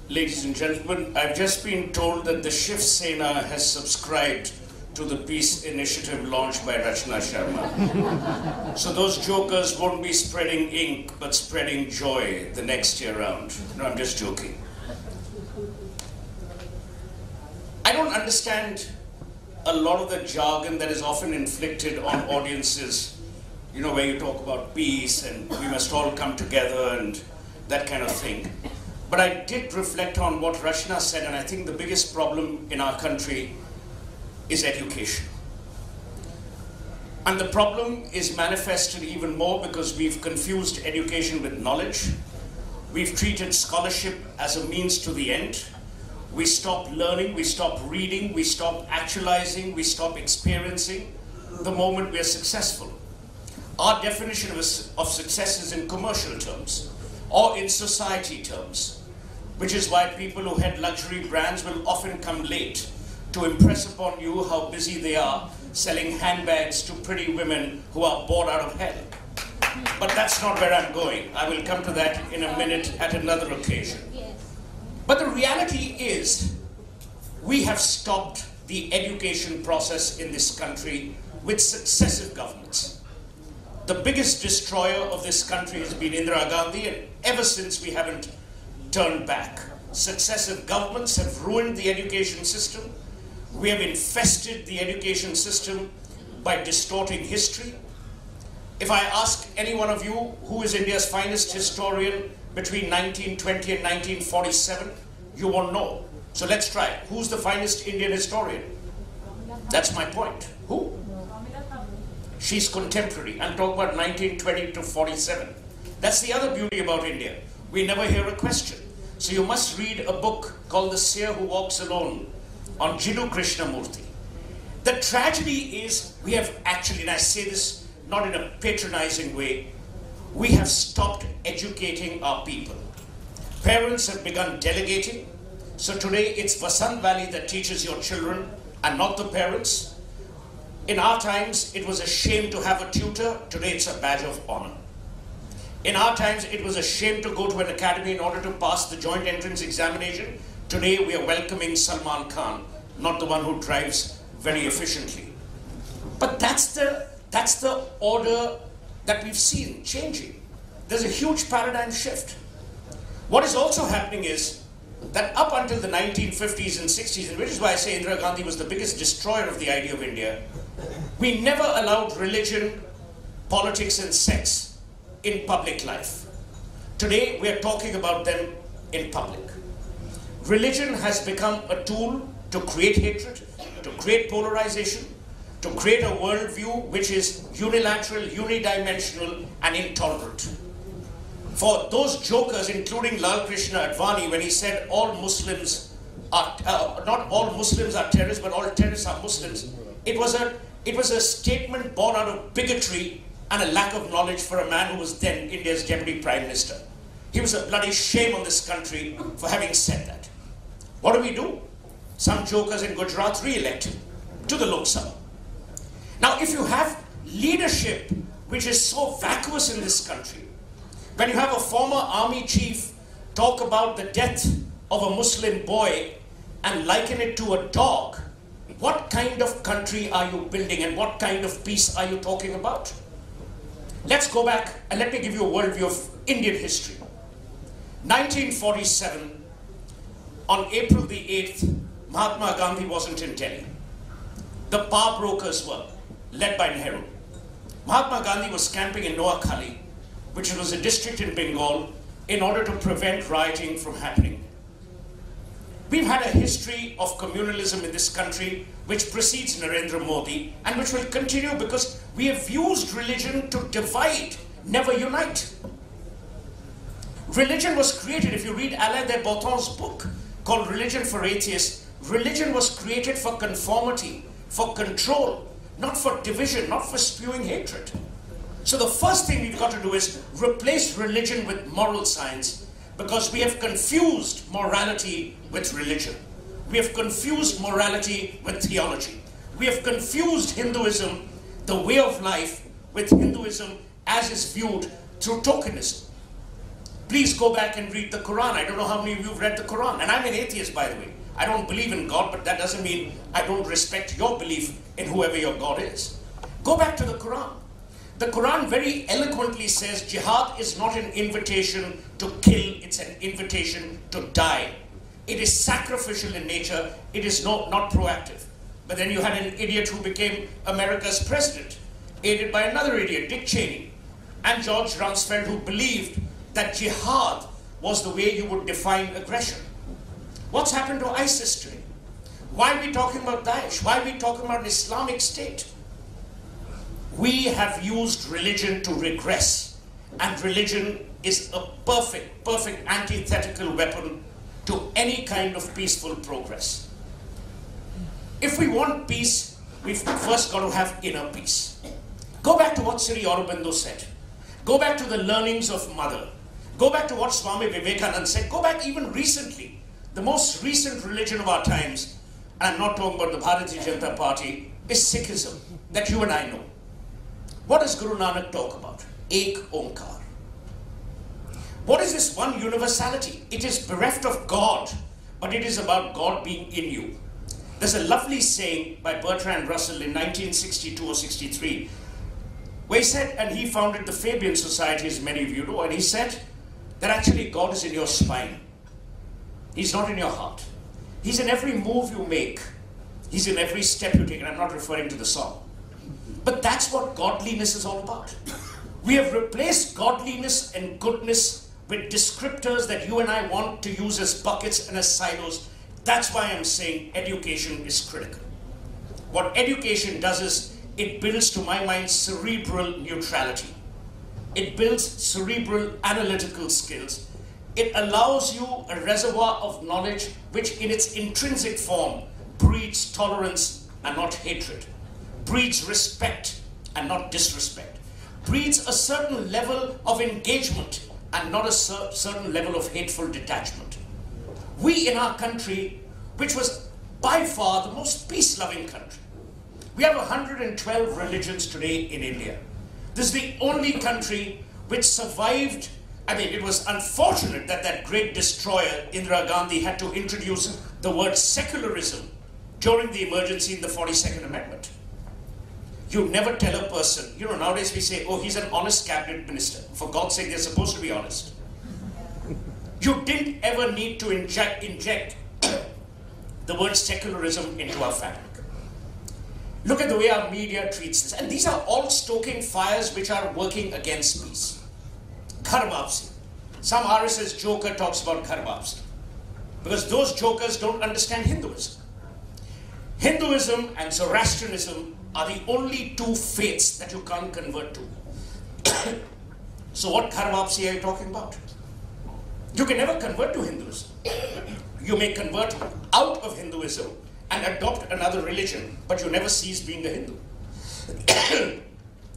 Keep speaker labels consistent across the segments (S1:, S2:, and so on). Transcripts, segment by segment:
S1: Ladies and gentlemen, I've just been told that the Shiv Sena has subscribed to the peace initiative launched by Rachna Sharma. So those jokers won't be spreading ink, but spreading joy the next year round. No, I'm just joking. I don't understand a lot of the jargon that is often inflicted on audiences, you know, where you talk about peace and we must all come together and that kind of thing. But I did reflect on what Rachna said, and I think the biggest problem in our country is education. And the problem is manifested even more because we've confused education with knowledge. We've treated scholarship as a means to the end. We stop learning, we stop reading, we stop actualizing, we stop experiencing the moment we're successful. Our definition of success is in commercial terms or in society terms, which is why people who head luxury brands will often come late to impress upon you how busy they are selling handbags to pretty women who are bored out of hell. But that's not where I'm going. I will come to that in a minute at another occasion. But the reality is, we have stopped the education process in this country with successive governments. The biggest destroyer of this country has been Indira Gandhi, and ever since we haven't turned back. Successive governments have ruined the education system. We have infested the education system by distorting history. If I ask any one of you who is India's finest historian between 1920 and 1947, you won't know. So let's try. Who's the finest Indian historian? That's my point. Who? She's contemporary. I'm talking about 1920 to 47. That's the other beauty about India. We never hear a question. So you must read a book called The Seer Who Walks Alone on Jiddu Krishnamurti. The tragedy is we have actually, and I say this not in a patronizing way, we have stopped educating our people. Parents have begun delegating. So today it's Vasant Valley that teaches your children and not the parents. In our times, it was a shame to have a tutor. Today it's a badge of honor. In our times, it was a shame to go to an academy in order to pass the joint entrance examination. Today, we are welcoming Salman Khan, not the one who drives very efficiently. But that's the order that we've seen changing. There's a huge paradigm shift. What is also happening is that up until the 1950s and 60s, and which is why I say Indira Gandhi was the biggest destroyer of the idea of India, we never allowed religion, politics, and sex in public life. Today, we are talking about them in public. Religion has become a tool to create hatred, to create polarization, to create a worldview which is unilateral, unidimensional, and intolerant. For those jokers, including Lal Krishna Advani, when he said all Muslims are, not all Muslims are terrorists, but all terrorists are Muslims, it was a statement born out of bigotry and a lack of knowledge for a man who was then India's Deputy Prime Minister. He was a bloody shame on this country for having said that. What do? Some jokers in Gujarat re-elected to the Lok Sabha. Now, if you have leadership which is so vacuous in this country, when you have a former army chief talk about the death of a Muslim boy and liken it to a dog, what kind of country are you building and what kind of peace are you talking about? Let's go back and let me give you a worldview of Indian history. 1947, on April the 8th, Mahatma Gandhi wasn't in Delhi. The power brokers were, led by Nehru. Mahatma Gandhi was camping in Noakhali, which was a district in Bengal, in order to prevent rioting from happening. We've had a history of communalism in this country which precedes Narendra Modi and which will continue because we have used religion to divide, never unite. Religion was created, if you read Alain de Botton's book called Religion for Atheists, religion was created for conformity, for control, not for division, not for spewing hatred. So the first thing we've got to do is replace religion with moral science, because we have confused morality with religion. We have confused morality with theology. We have confused Hinduism, the way of life, with Hinduism as is viewed through tokenism. Please go back and read the Quran. I don't know how many of you have read the Quran. And I'm an atheist, by the way. I don't believe in God, but that doesn't mean I don't respect your belief in whoever your God is. Go back to the Quran. The Quran very eloquently says jihad is not an invitation to kill, it's an invitation to die. It is sacrificial in nature, it is not proactive. But then you had an idiot who became America's president, aided by another idiot, Dick Cheney, and George Rumsfeld, who believed that jihad was the way you would define aggression. What's happened to ISIS today? Why are we talking about Daesh? Why are we talking about an Islamic State? We have used religion to regress, and religion is a perfect antithetical weapon to any kind of peaceful progress. If we want peace, we've first got to have inner peace. Go back to what Sri Aurobindo said. Go back to the learnings of Mother. Go back to what Swami Vivekananda said. Go back even recently. The most recent religion of our times, and I'm not talking about the Bharatiya Janata Party, is Sikhism, that you and I know. What does Guru Nanak talk about? Ek Onkar. What is this one universality? It is bereft of God, but it is about God being in you. There's a lovely saying by Bertrand Russell in 1962 or 63, where he said, and he founded the Fabian Society, as many of you know, and he said that actually God is in your spine. He's not in your heart. He's in every move you make. He's in every step you take, and I'm not referring to the song. But that's what godliness is all about. We have replaced godliness and goodness with descriptors that you and I want to use as buckets and as silos. That's why I'm saying education is critical. What education does is, it builds, to my mind, cerebral neutrality. It builds cerebral analytical skills. It allows you a reservoir of knowledge which in its intrinsic form breeds tolerance and not hatred, breeds respect and not disrespect, breeds a certain level of engagement and not a certain level of hateful detachment. We in our country, which was by far the most peace-loving country, we have 112 religions today in India. This is the only country which survived. I mean, it was unfortunate that that great destroyer, Indira Gandhi, had to introduce the word secularism during the emergency in the 42nd Amendment. You never tell a person, you know, nowadays we say, oh, he's an honest cabinet minister. For God's sake, they're supposed to be honest. You didn't ever need to inject the word secularism into our fabric. Look at the way our media treats this. And these are all stoking fires which are working against peace. Ghar Wapsi. Some RSS joker talks about Ghar Wapsi, because those jokers don't understand Hinduism. Hinduism and Zoroastrianism are the only two faiths that you can't convert to. So what Ghar Wapsi are you talking about? You can never convert to Hinduism. You may convert out of Hinduism and adopt another religion, but you never cease being a Hindu.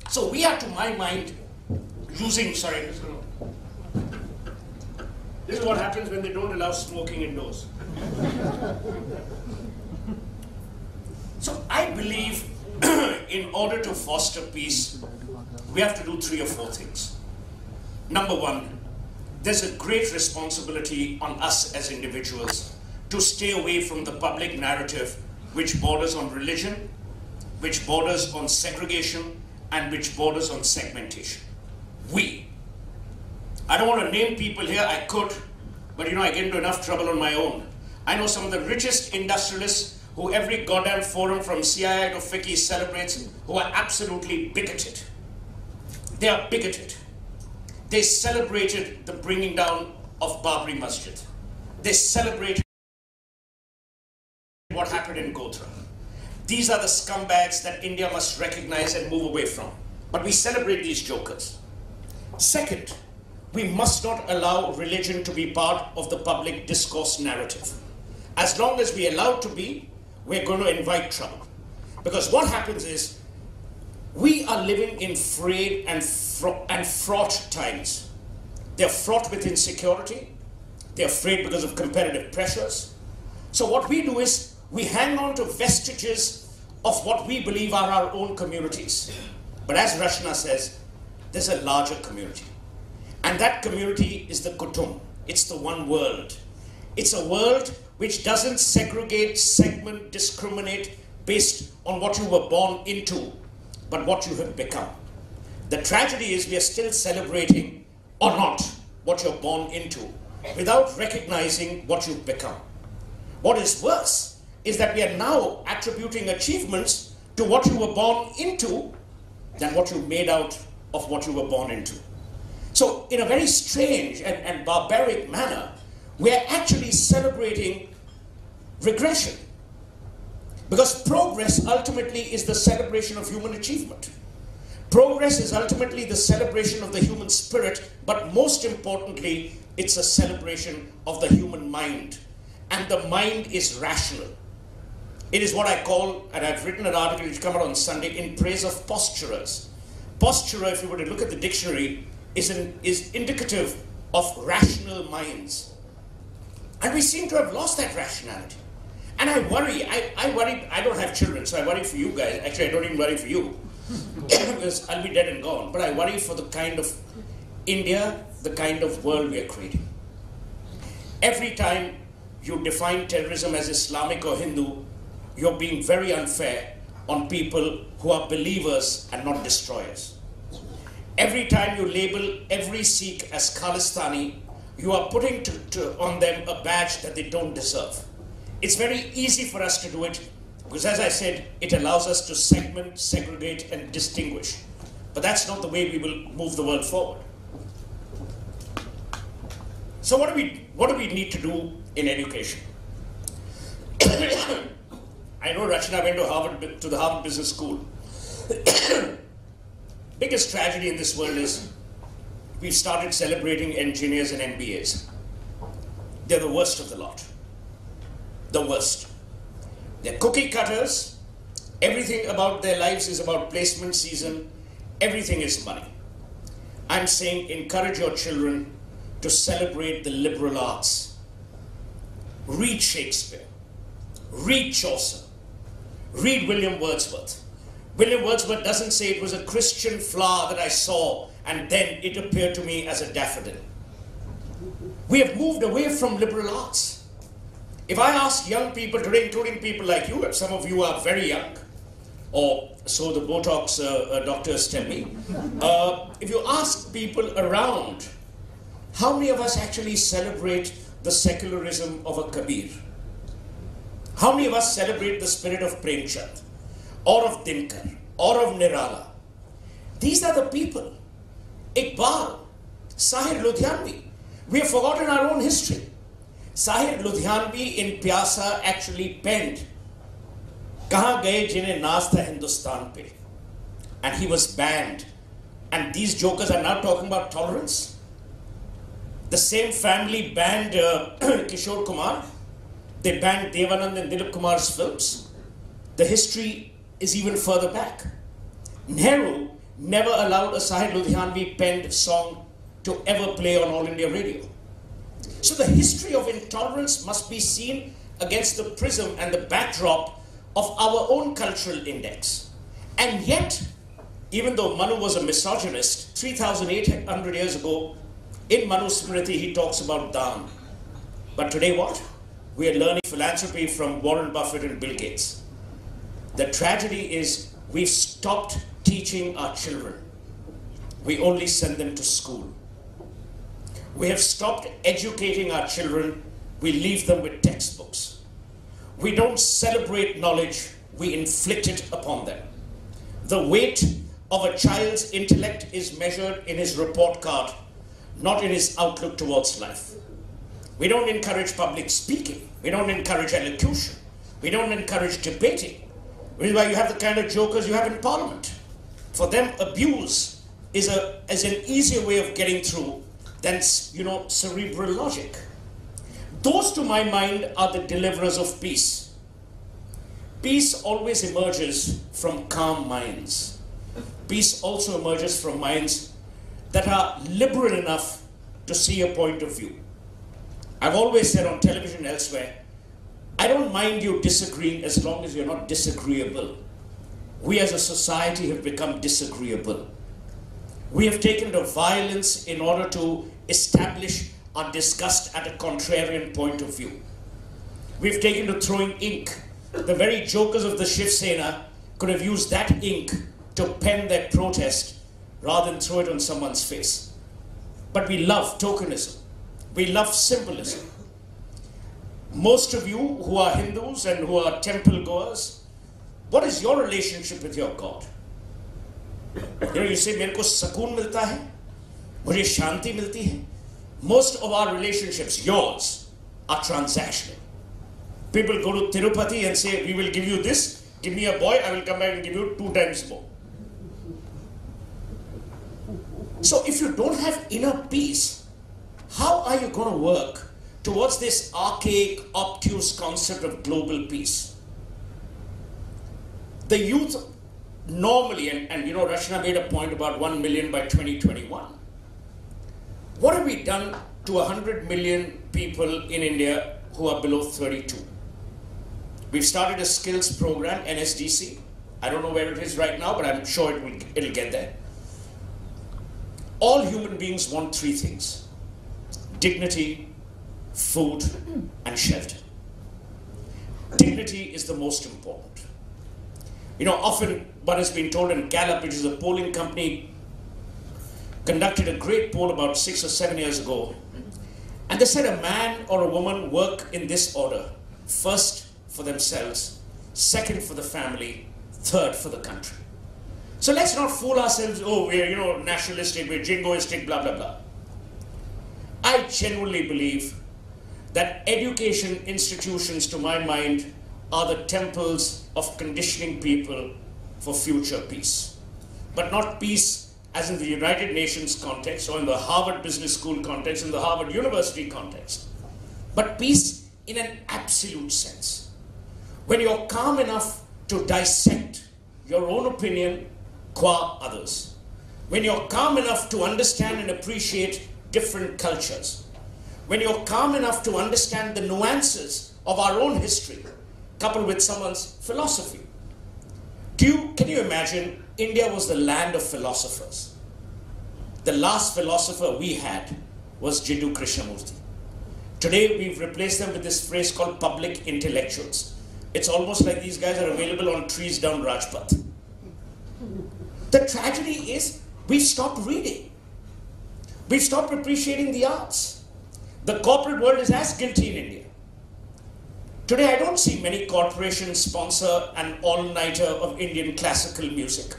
S1: So we are, to my mind, using, this is what happens when they don't allow smoking indoors. So I believe in order to foster peace, we have to do 3 or 4 things. Number one, there's a great responsibility on us as individuals to stay away from the public narrative which borders on religion, which borders on segregation, and which borders on segmentation. I don't want to name people here, I could, but you know, I get into enough trouble on my own. I know some of the richest industrialists who every goddamn forum from CIA to FICCI celebrates, who are absolutely bigoted. They are bigoted. They celebrated the bringing down of Babri Masjid. They celebrated what happened in Godhra. These are the scumbags that India must recognize and move away from. But we celebrate these jokers. Second, we must not allow religion to be part of the public discourse narrative. As long as we allow it to be, we're going to invite trouble. Because what happens is, we are living in frayed and fraught times. They're fraught with insecurity. They're afraid because of competitive pressures. So what we do is, we hang on to vestiges of what we believe are our own communities. But as Rachna says, there's a larger community. And that community is the kutum. It's the one world. It's a world which doesn't segregate, segment, discriminate based on what you were born into, but what you have become. The tragedy is we are still celebrating or not what you're born into without recognizing what you've become. What is worse is that we are now attributing achievements to what you were born into than what you made out of what you were born into. So in a very strange and barbaric manner, we are actually celebrating regression. Because progress ultimately is the celebration of human achievement. Progress is ultimately the celebration of the human spirit, but most importantly, it's a celebration of the human mind. And the mind is rational. It is what I call, and I've written an article which come out on Sunday, in praise of posturers. Posturer, if you were to look at the dictionary, is indicative of rational minds. And we seem to have lost that rationality. And I worry, I don't have children, so I worry for you guys. Actually, I don't even worry for you, because I'll be dead and gone. But I worry for the kind of India, the kind of world we are creating. Every time you define terrorism as Islamic or Hindu, you're being very unfair on people who are believers and not destroyers. Every time you label every Sikh as Khalistani, you are putting on them a badge that they don't deserve. It's very easy for us to do it because, as I said, it allows us to segment, segregate, and distinguish. But that's not the way we will move the world forward. So what do we need to do in education? I know Rachna went to the Harvard Business School. Biggest tragedy in this world is we've started celebrating engineers and MBAs. They're the worst of the lot. The worst. They're cookie cutters. Everything about their lives is about placement season. Everything is money. I'm saying encourage your children to celebrate the liberal arts. Read Shakespeare. Read Chaucer. Read William Wordsworth. William Wordsworth doesn't say it was a Christian flower that I saw and then it appeared to me as a daffodil. We have moved away from liberal arts. If I ask young people today, including people like you, some of you are very young, or so the Botox doctors tell me, if you ask people around, how many of us actually celebrate the secularism of a Kabir? How many of us celebrate the spirit of Premchand, or of Dinkar, or of Nirala? These are the people. Iqbal, Sahir Ludhianvi. We have forgotten our own history. Sahir Ludhianvi in Pyasa actually penned Kahan gaye jinhe naaz tha Hindustan pe, and he was banned. And these jokers are now talking about tolerance. The same family banned Kishore Kumar. They banned Devanand and Dilip Kumar's films. The history is even further back. Nehru never allowed a Sahir Ludhianvi penned song to ever play on All India Radio. So the history of intolerance must be seen against the prism and the backdrop of our own cultural index. And yet, even though Manu was a misogynist, 3,800 years ago, in Manu Smriti, he talks about Dhan. But today what? We are learning philanthropy from Warren Buffett and Bill Gates. The tragedy is we've stopped teaching our children. We only send them to school. We have stopped educating our children. We leave them with textbooks. We don't celebrate knowledge. We inflict it upon them. The weight of a child's intellect is measured in his report card, not in his outlook towards life. We don't encourage public speaking. We don't encourage elocution. We don't encourage debating. Which is why you have the kind of jokers you have in Parliament. For them, abuse is an easier way of getting through than, cerebral logic. Those, to my mind, are the deliverers of peace. Peace always emerges from calm minds. Peace also emerges from minds that are liberal enough to see a point of view. I've always said on television elsewhere, I don't mind you disagreeing as long as you're not disagreeable. We as a society have become disagreeable. We have taken to violence in order to establish our disgust at a contrarian point of view. We've taken to throwing ink. The very jokers of the Shiv Sena could have used that ink to pen their protest rather than throw it on someone's face. But we love tokenism. We love symbolism. Most of you who are Hindus and who are temple goers, what is your relationship with your God? You say, मेरे को सुकून मिलता है, मुझे शांति मिलती है. Most of our relationships, yours, are transactional. People go to Tirupati and say, we will give you this, give me a boy, I will come back and give you 2 times more. So if you don't have inner peace, how are you going to work towards this archaic, obtuse concept of global peace? The youth normally, and you know, Rachna made a point about 1 million by 2021. What have we done to 100 million people in India who are below 32? We've started a skills program, NSDC. I don't know where it is right now, but I'm sure it'll get there. All human beings want 3 things: dignity, food, and shelter. Dignity is the most important. You know, often one has been told, and Gallup, which is a polling company, conducted a great poll about 6 or 7 years ago, and they said a man or a woman work in this order: first for themselves, second for the family, third for the country. So let's not fool ourselves, oh, we're, you know, nationalistic, we're jingoistic, blah, blah, blah. I genuinely believe that education institutions, to my mind, are the temples of conditioning people for future peace. But not peace as in the United Nations context, or in the Harvard Business School context, in the Harvard University context, but peace in an absolute sense. When you're calm enough to dissect your own opinion qua others. When you're calm enough to understand and appreciate different cultures. When you're calm enough to understand the nuances of our own history, coupled with someone's philosophy. Can you imagine, India was the land of philosophers. The last philosopher we had was Jiddu Krishnamurti. Today we've replaced them with this phrase called public intellectuals. It's almost like these guys are available on trees down Rajpath. The tragedy is we've stopped reading. We've stopped appreciating the arts. The corporate world is as guilty in India. Today I don't see many corporations sponsor an all-nighter of Indian classical music.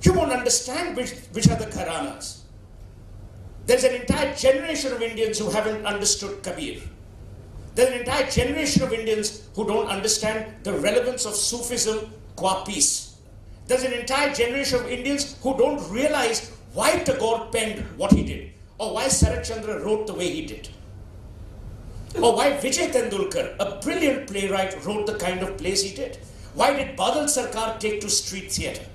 S1: You won't understand which are the Gharanas. There's an entire generation of Indians who haven't understood Kabir. There's an entire generation of Indians who don't understand the relevance of Sufism qua peace. There's an entire generation of Indians who don't realize why Tagore penned what he did, or why Sarat Chandra wrote the way he did, or why Vijay Tendulkar, a brilliant playwright, wrote the kind of plays he did. Why did Badal Sarkar take to street theatre?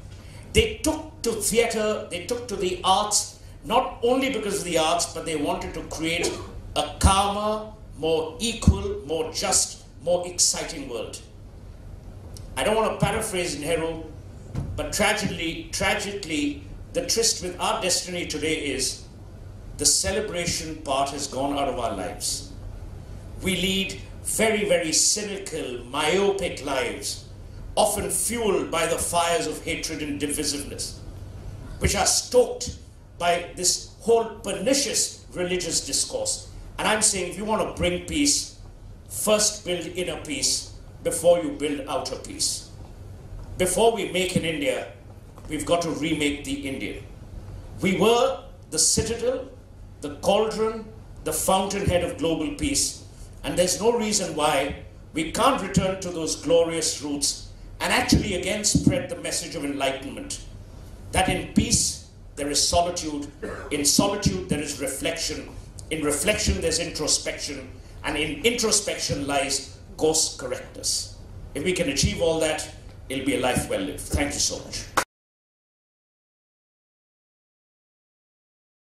S1: They took to theatre, they took to the arts, not only because of the arts, but they wanted to create a calmer, more equal, more just, more exciting world. I don't want to paraphrase Nehru, but tragically, the tryst with our destiny today is the celebration part has gone out of our lives. We lead very, very cynical, myopic lives, often fueled by the fires of hatred and divisiveness, which are stoked by this whole pernicious religious discourse. And I'm saying, if you want to bring peace, first build inner peace before you build outer peace. Before we make an India, we've got to remake the Indian. We were the citadel, the cauldron, the fountainhead of global peace. And there's no reason why we can't return to those glorious roots and actually again spread the message of enlightenment. That in peace, there is solitude. In solitude, there is reflection. In reflection, there's introspection. And in introspection lies course correctness. If we can achieve all that, it'll be a life well lived. Thank you so much.